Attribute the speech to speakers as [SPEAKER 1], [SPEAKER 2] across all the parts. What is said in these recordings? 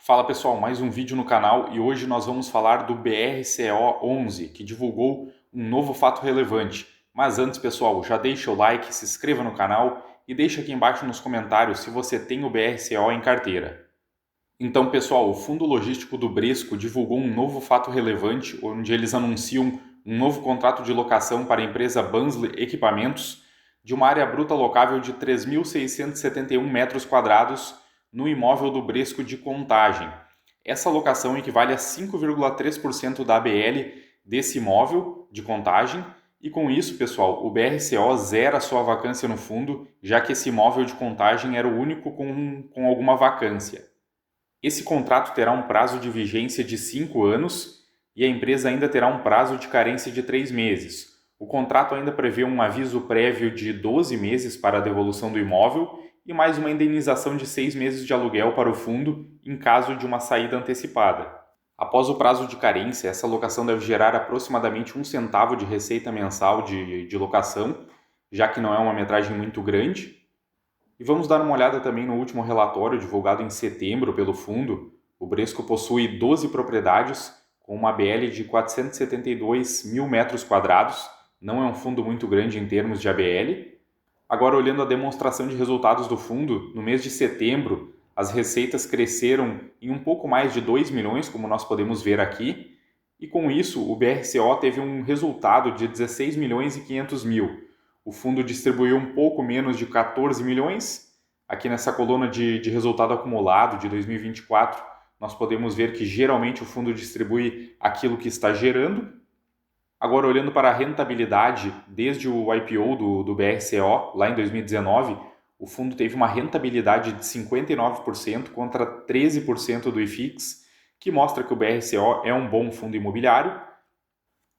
[SPEAKER 1] Fala pessoal, mais um vídeo no canal e hoje nós vamos falar do BRCO11, que divulgou um novo fato relevante. Mas antes pessoal, já deixa o like, se inscreva no canal e deixa aqui embaixo nos comentários se você tem o BRCO em carteira. Então pessoal, o Fundo Logístico do Bresco divulgou um novo fato relevante, onde eles anunciam um novo contrato de locação para a empresa Bansley Equipamentos de uma área bruta locável de 3.671 metros quadrados no imóvel do Bresco de Contagem. Essa locação equivale a 5,3% da ABL desse imóvel de Contagem e com isso, pessoal, o BRCO zera sua vacância no fundo, já que esse imóvel de Contagem era o único com alguma vacância. Esse contrato terá um prazo de vigência de 5 anos e a empresa ainda terá um prazo de carência de 3 meses. O contrato ainda prevê um aviso prévio de 12 meses para a devolução do imóvel e mais uma indenização de 6 meses de aluguel para o fundo em caso de uma saída antecipada. Após o prazo de carência, essa locação deve gerar aproximadamente 1 centavo de receita mensal de locação, já que não é uma metragem muito grande. E vamos dar uma olhada também no último relatório divulgado em setembro pelo fundo. O Bresco possui 12 propriedades com uma ABL de 472 mil metros quadrados. Não é um fundo muito grande em termos de ABL. Agora, olhando a demonstração de resultados do fundo, no mês de setembro, as receitas cresceram em um pouco mais de 2 milhões, como nós podemos ver aqui. E com isso, o BRCO teve um resultado de 16 milhões e 500 mil. O fundo distribuiu um pouco menos de 14 milhões. Aqui nessa coluna de resultado acumulado de 2024, nós podemos ver que geralmente o fundo distribui aquilo que está gerando. Agora, olhando para a rentabilidade, desde o IPO do BRCO, lá em 2019, o fundo teve uma rentabilidade de 59% contra 13% do IFIX, que mostra que o BRCO é um bom fundo imobiliário.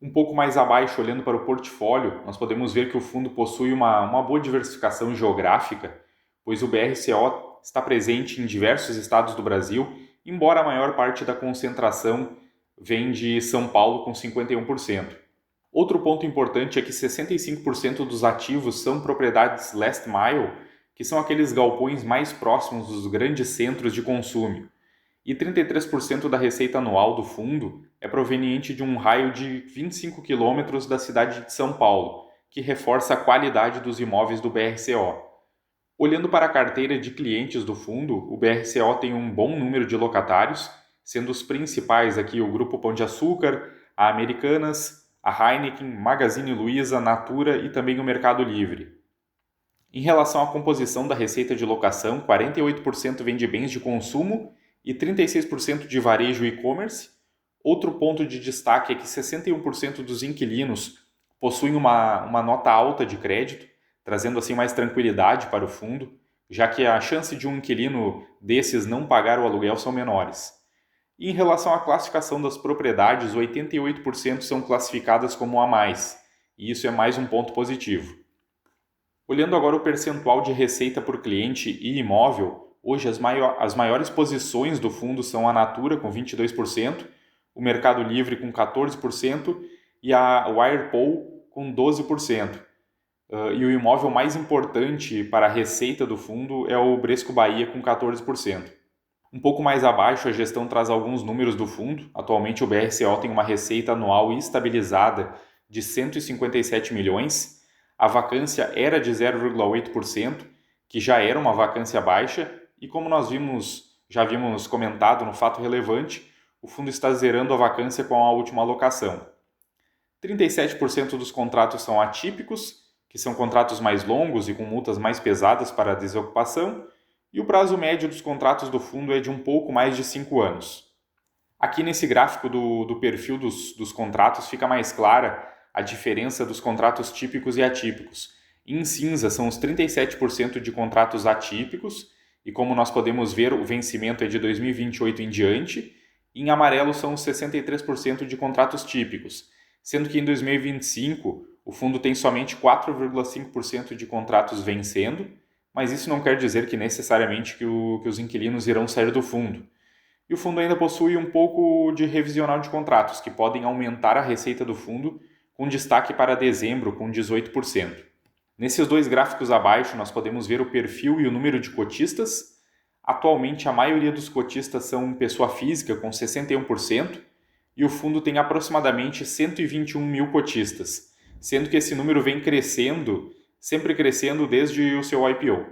[SPEAKER 1] Um pouco mais abaixo, olhando para o portfólio, nós podemos ver que o fundo possui uma boa diversificação geográfica, pois o BRCO está presente em diversos estados do Brasil, embora a maior parte da concentração vem de São Paulo com 51%. Outro ponto importante é que 65% dos ativos são propriedades last mile, que são aqueles galpões mais próximos dos grandes centros de consumo. E 33% da receita anual do fundo é proveniente de um raio de 25 quilômetros da cidade de São Paulo, que reforça a qualidade dos imóveis do BRCO. Olhando para a carteira de clientes do fundo, o BRCO tem um bom número de locatários, sendo os principais aqui o Grupo Pão de Açúcar, a Americanas, a Heineken, Magazine Luiza, Natura e também o Mercado Livre. Em relação à composição da receita de locação, 48% vem de bens de consumo e 36% de varejo e e-commerce. Outro ponto de destaque é que 61% dos inquilinos possuem uma nota alta de crédito, trazendo assim mais tranquilidade para o fundo, já que a chance de um inquilino desses não pagar o aluguel são menores. E em relação à classificação das propriedades, 88% são classificadas como A+, e isso é mais um ponto positivo. Olhando agora o percentual de receita por cliente e imóvel, hoje as maiores posições do fundo são a Natura, com 22%, o Mercado Livre, com 14%, e a Wirepool, com 12%. E o imóvel mais importante para a receita do fundo é o Bresco Bahia, com 14%. Um pouco mais abaixo, a gestão traz alguns números do fundo. Atualmente, o BRCO tem uma receita anual estabilizada de 157 milhões. A vacância era de 0,8%, que já era uma vacância baixa, e como nós já havíamos comentado no fato relevante, o fundo está zerando a vacância com a última alocação. 37% dos contratos são atípicos, que são contratos mais longos e com multas mais pesadas para a desocupação, e o prazo médio dos contratos do fundo é de um pouco mais de 5 anos. Aqui nesse gráfico do perfil dos contratos fica mais clara a diferença dos contratos típicos e atípicos. Em cinza são os 37% de contratos atípicos, e como nós podemos ver, o vencimento é de 2028 em diante. Em amarelo são os 63% de contratos típicos, sendo que em 2025 o fundo tem somente 4,5% de contratos vencendo, mas isso não quer dizer que necessariamente que os inquilinos irão sair do fundo. E o fundo ainda possui um pouco de revisional de contratos, que podem aumentar a receita do fundo, com destaque para dezembro, com 18%. Nesses dois gráficos abaixo, nós podemos ver o perfil e o número de cotistas. Atualmente, a maioria dos cotistas são pessoa física, com 61%, e o fundo tem aproximadamente 121 mil cotistas, sendo que esse número vem crescendo, sempre crescendo desde o seu IPO.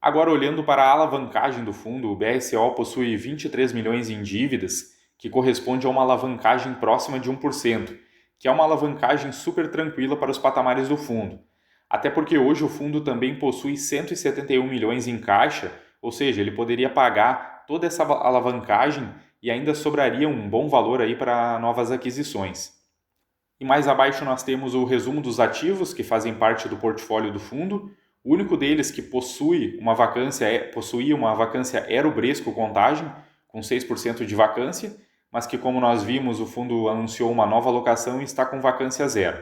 [SPEAKER 1] Agora, olhando para a alavancagem do fundo, o BRCO possui 23 milhões em dívidas, que corresponde a uma alavancagem próxima de 1%, que é uma alavancagem super tranquila para os patamares do fundo. Até porque hoje o fundo também possui 171 milhões em caixa, ou seja, ele poderia pagar toda essa alavancagem e ainda sobraria um bom valor aí para novas aquisições. E mais abaixo nós temos o resumo dos ativos que fazem parte do portfólio do fundo. O único deles que possuía uma vacância era o Bresco Contagem, com 6% de vacância, mas que, como nós vimos, o fundo anunciou uma nova alocação e está com vacância zero.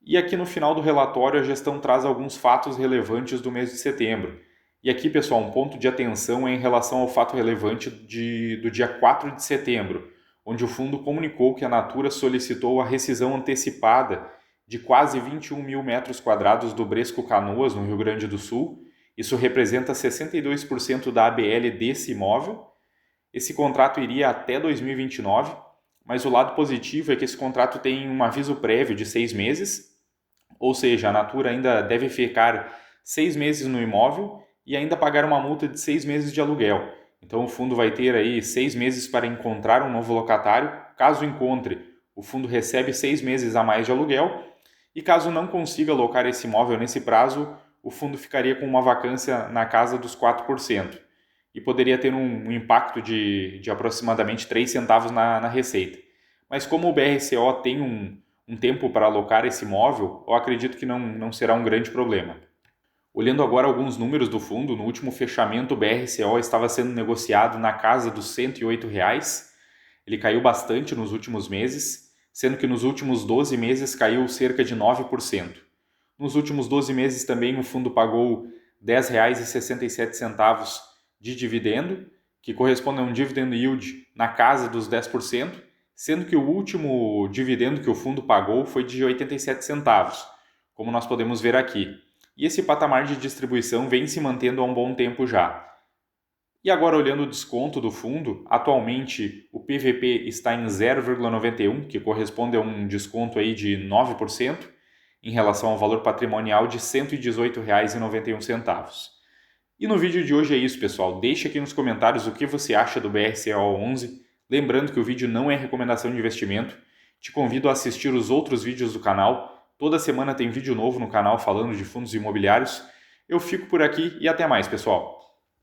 [SPEAKER 1] E aqui no final do relatório a gestão traz alguns fatos relevantes do mês de setembro. E aqui, pessoal, um ponto de atenção é em relação ao fato relevante do dia 4 de setembro, onde o fundo comunicou que a Natura solicitou a rescisão antecipada de quase 21 mil metros quadrados do Bresco Canoas, no Rio Grande do Sul. Isso representa 62% da ABL desse imóvel. Esse contrato iria até 2029, mas o lado positivo é que esse contrato tem um aviso prévio de 6 meses, ou seja, a Natura ainda deve ficar 6 meses no imóvel e ainda pagar uma multa de 6 meses de aluguel. Então o fundo vai ter aí 6 meses para encontrar um novo locatário. Caso encontre, o fundo recebe 6 meses a mais de aluguel. E caso não consiga alocar esse imóvel nesse prazo, o fundo ficaria com uma vacância na casa dos 4%. E poderia ter um impacto de aproximadamente 3 centavos na receita. Mas como o BRCO tem um tempo para alocar esse imóvel, eu acredito que não será um grande problema. Olhando agora alguns números do fundo, no último fechamento o BRCO estava sendo negociado na casa dos R$ 108. Ele caiu bastante nos últimos meses, sendo que nos últimos 12 meses caiu cerca de 9%. Nos últimos 12 meses também o fundo pagou R$ 10,67 de dividendo, que corresponde a um dividend yield na casa dos 10%, sendo que o último dividendo que o fundo pagou foi de 87 centavos, como nós podemos ver aqui. E esse patamar de distribuição vem se mantendo há um bom tempo já. E agora olhando o desconto do fundo, atualmente o PVP está em 0,91, que corresponde a um desconto aí de 9% em relação ao valor patrimonial de R$ 118,91. E no vídeo de hoje é isso, pessoal. Deixe aqui nos comentários o que você acha do BRCO11. Lembrando que o vídeo não é recomendação de investimento. Te convido a assistir os outros vídeos do canal. Toda semana tem vídeo novo no canal falando de fundos imobiliários. Eu fico por aqui e até mais, pessoal.